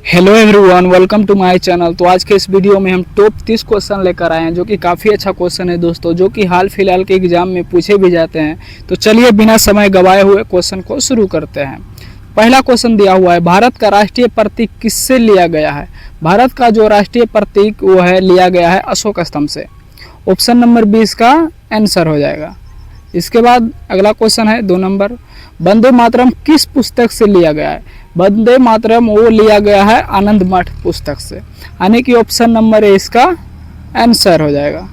Hello everyone, welcome to my channel. तो आज के इस वीडियो में हम टॉप 30 क्वेश्चन लेकर आए हैं जो कि काफ़ी अच्छा क्वेश्चन है दोस्तों, जो कि हाल फिलहाल के एग्जाम में पूछे भी जाते हैं। तो चलिए बिना समय गवाए हुए क्वेश्चन को शुरू करते हैं। पहला क्वेश्चन दिया हुआ है, भारत का राष्ट्रीय प्रतीक किससे लिया गया है? भारत का जो राष्ट्रीय प्रतीक वो है लिया गया है अशोक स्तंभ से। ऑप्शन नंबर 20 का आंसर हो जाएगा। इसके बाद अगला क्वेश्चन है 2 नंबर, वंदे मातरम किस पुस्तक से लिया गया है? वंदे मातरम वो लिया गया है आनंद मठ पुस्तक से, यानी कि ऑप्शन नंबर ए इसका आंसर हो जाएगा।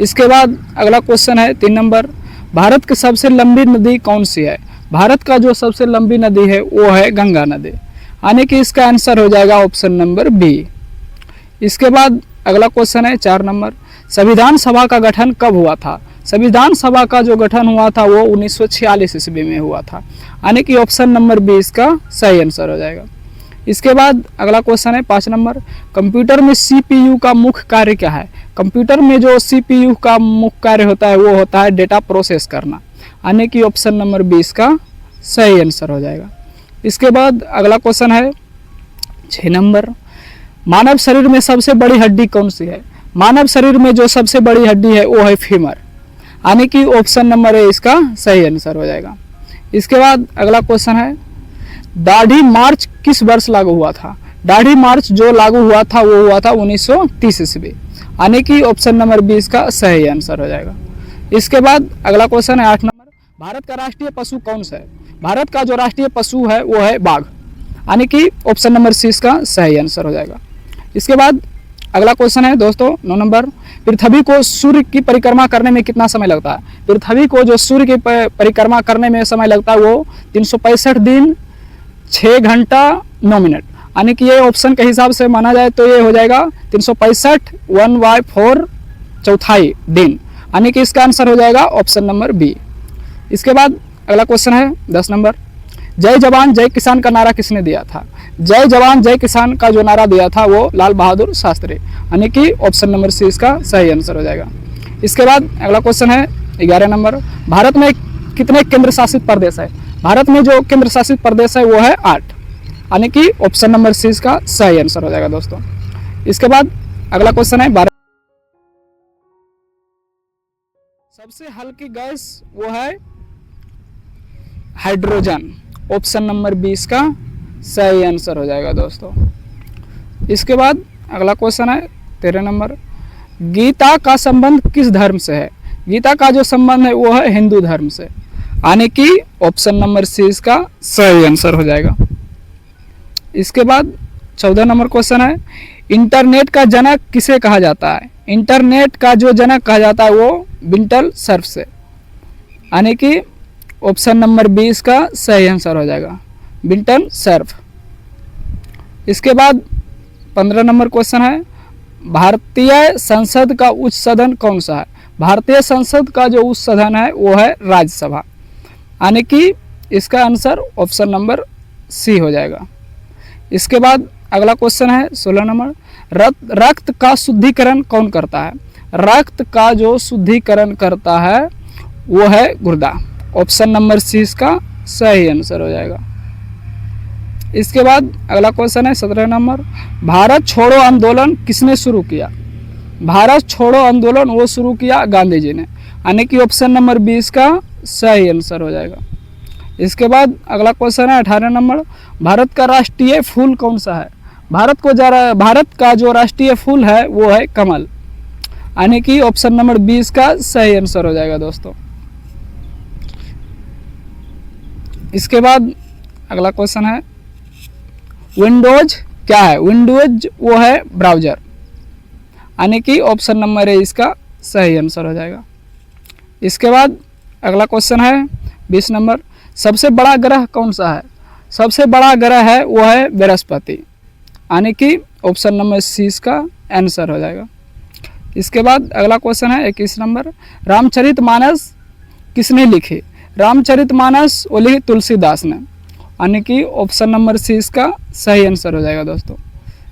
इसके बाद अगला क्वेश्चन है 3 नंबर, भारत की सबसे लंबी नदी कौन सी है? भारत का जो सबसे लंबी नदी है वो है गंगा नदी, यानी कि इसका आंसर हो जाएगा ऑप्शन नंबर बी। इसके बाद अगला क्वेश्चन है 4 नंबर, संविधान सभा का गठन कब हुआ था? संविधान सभा का जो गठन हुआ था वो 1946 ईस्वी में हुआ था, यानी कि ऑप्शन नंबर 20 का सही आंसर हो जाएगा। इसके बाद अगला क्वेश्चन है 5 नंबर, कंप्यूटर में सीपीयू का मुख्य कार्य क्या है? कंप्यूटर में जो सीपीयू का मुख्य कार्य होता है वो होता है डेटा प्रोसेस करना, यानी कि ऑप्शन नंबर 20 का सही आंसर हो जाएगा। इसके बाद अगला क्वेश्चन है 6 नंबर, मानव शरीर में सबसे बड़ी हड्डी कौन सी है? मानव शरीर में जो सबसे बड़ी हड्डी है वो है फीमर, यानी कि ऑप्शन नंबर ए इसका सही आंसर हो जाएगा। इसके बाद अगला क्वेश्चन है, दाढ़ी मार्च किस वर्ष लागू हुआ था? दाढ़ी मार्च जो लागू हुआ था वो हुआ था 1930 ईस्वी, यानी कि ऑप्शन नंबर 20 का सही आंसर हो जाएगा। इसके बाद अगला क्वेश्चन है 8 नंबर, भारत का राष्ट्रीय पशु कौन सा है? भारत का जो राष्ट्रीय पशु है वो है बाघ, यानी कि ऑप्शन नंबर सी इसका सही आंसर हो जाएगा। इसके बाद अगला क्वेश्चन है दोस्तों 9 नंबर, पृथ्वी को सूर्य की परिक्रमा करने में कितना समय लगता है? पृथ्वी को जो सूर्य की परिक्रमा करने में समय लगता है वो 365 दिन 6 घंटा 9 मिनट, यानी कि ये ऑप्शन के हिसाब से माना जाए तो ये हो जाएगा 365 1/4 चौथाई दिन, यानी कि इसका आंसर हो जाएगा ऑप्शन नंबर बी। इसके बाद अगला क्वेश्चन है 10 नंबर, जय जवान जय किसान का नारा किसने दिया था? जय जवान जय किसान का जो नारा दिया था वो लाल बहादुर शास्त्री, यानी कि ऑप्शन नंबर सी इसका सही आंसर हो जाएगा। इसके बाद अगला क्वेश्चन है 11 नंबर, भारत में कितने केंद्र शासित प्रदेश है? भारत में जो केंद्र शासित प्रदेश है वो है 8, यानी कि ऑप्शन नंबर सी इसका सही आंसर हो जाएगा दोस्तों। इसके बाद अगला क्वेश्चन है 12, सबसे हल्की गैस वो है हाइड्रोजन, ऑप्शन नंबर 20 का सही आंसर हो जाएगा दोस्तों। इसके बाद अगला क्वेश्चन है 13 नंबर, गीता का संबंध किस धर्म से है? गीता का जो संबंध है वो है हिंदू धर्म से, यानी कि ऑप्शन नंबर सी इसका सही आंसर हो जाएगा। इसके बाद 14 नंबर क्वेश्चन है, इंटरनेट का जनक किसे कहा जाता है? इंटरनेट का जो जनक कहा जाता है वो विंटल सर्फ से, यानी कि ऑप्शन नंबर 20 का सही आंसर हो जाएगा, विंटल सर्फ। इसके बाद 15 नंबर क्वेश्चन है, भारतीय संसद का उच्च सदन कौन सा है? भारतीय संसद का जो उच्च सदन है वो है राज्यसभा, यानी कि इसका आंसर ऑप्शन नंबर सी हो जाएगा। इसके बाद अगला क्वेश्चन है 16 नंबर, रक्त का शुद्धिकरण कौन करता है? रक्त का जो शुद्धिकरण करता है वो है गुर्दा, ऑप्शन नंबर सी इसका सही आंसर हो जाएगा। इसके बाद अगला क्वेश्चन है 17 नंबर, भारत छोड़ो आंदोलन किसने शुरू किया? भारत छोड़ो आंदोलन वो शुरू किया गांधी जी ने, यानी कि ऑप्शन नंबर 20 का सही आंसर हो जाएगा। इसके बाद अगला क्वेश्चन है 18 नंबर, भारत का राष्ट्रीय फूल कौन सा है? भारत का जो राष्ट्रीय फूल है वो है कमल, यानी कि ऑप्शन नंबर 20 का सही आंसर हो जाएगा दोस्तों। इसके बाद अगला क्वेश्चन है, विंडोज क्या है? विंडोज वो है ब्राउजर, यानी कि ऑप्शन नंबर ए इसका सही आंसर हो जाएगा। इसके बाद अगला क्वेश्चन है 20 नंबर, सबसे बड़ा ग्रह कौन सा है? सबसे बड़ा ग्रह है वो है बृहस्पति, यानी कि ऑप्शन नंबर सी इसका आंसर हो जाएगा। इसके बाद अगला क्वेश्चन है 21 नंबर, रामचरितमानस किसने लिखी? रामचरितमानस वो लिखी तुलसीदास ने, यानी कि ऑप्शन नंबर सी इसका सही आंसर हो जाएगा दोस्तों।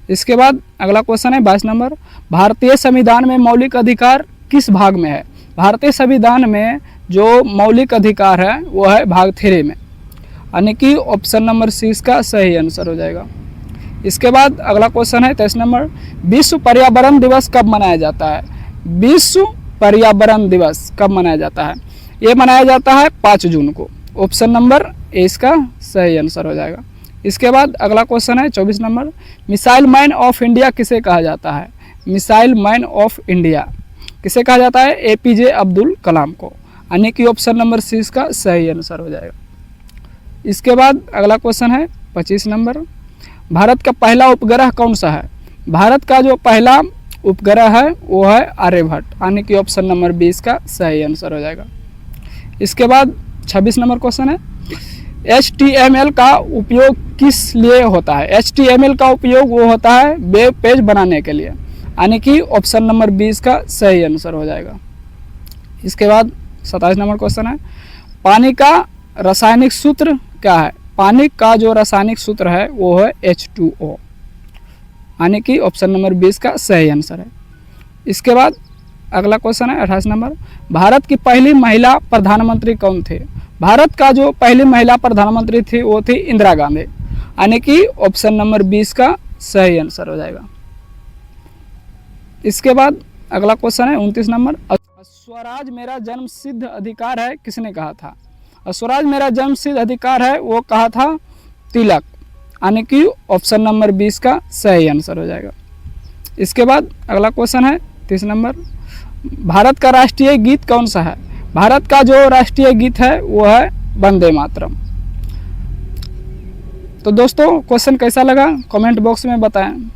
इसके बाद अगला क्वेश्चन है 22 नंबर, भारतीय संविधान में मौलिक अधिकार किस भाग में है? भारतीय संविधान में जो मौलिक अधिकार है वो है भाग 3 में, यानी कि ऑप्शन नंबर सी इसका सही आंसर हो जाएगा। इसके बाद अगला क्वेश्चन है 23 नंबर, विश्व पर्यावरण दिवस कब मनाया जाता है? विश्व पर्यावरण दिवस कब मनाया जाता है? ये मनाया जाता है 5 जून को। ऑप्शन नंबर ए इसका सही आंसर हो जाएगा। इसके बाद अगला क्वेश्चन है 24 number, missile man of India किसे कहा जाता है? मिसाइल मैन ऑफ इंडिया किसे कहा जाता है? APJ अब्दुल कलाम को, यानी कि ऑप्शन नंबर सी इसका सही आंसर हो जाएगा। इसके बाद अगला क्वेश्चन है 25 नंबर, भारत का पहला उपग्रह कौन सा है? भारत का जो पहला उपग्रह है वो है आर्यभट्ट, यानी कि ऑप्शन नंबर 20 का सही आंसर हो जाएगा। इसके बाद 26 नंबर क्वेश्चन है, HTML का उपयोग किस लिए होता है? HTML का उपयोग वो होता है वेब पेज बनाने के लिए, यानी कि ऑप्शन नंबर 20 का सही आंसर हो जाएगा। इसके बाद 27 नंबर क्वेश्चन है, पानी का रासायनिक सूत्र क्या है? पानी का जो रासायनिक सूत्र है वो है H2O, यानी कि ऑप्शन नंबर 20 का सही आंसर है। इसके बाद अगला क्वेश्चन है 28 नंबर, भारत की पहली महिला प्रधानमंत्री कौन थे? भारत का जो पहली महिला प्रधानमंत्री थी वो थी इंदिरा गांधी, यानी कि ऑप्शन नंबर 20 का सही आंसर हो जाएगा। इसके बाद अगला क्वेश्चन है 29 नंबर, स्वराज मेरा जन्म सिद्ध अधिकार है किसने कहा था? स्वराज मेरा जन्म सिद्ध अधिकार है वो कहा था तिलक, यानी कि ऑप्शन नंबर 20 का सही आंसर हो जाएगा। इसके बाद अगला क्वेश्चन है 30 नंबर, भारत का राष्ट्रीय गीत कौन सा है? भारत का जो राष्ट्रीय गीत है वो है वंदे मातरम। तो दोस्तों क्वेश्चन कैसा लगा कमेंट बॉक्स में बताएं।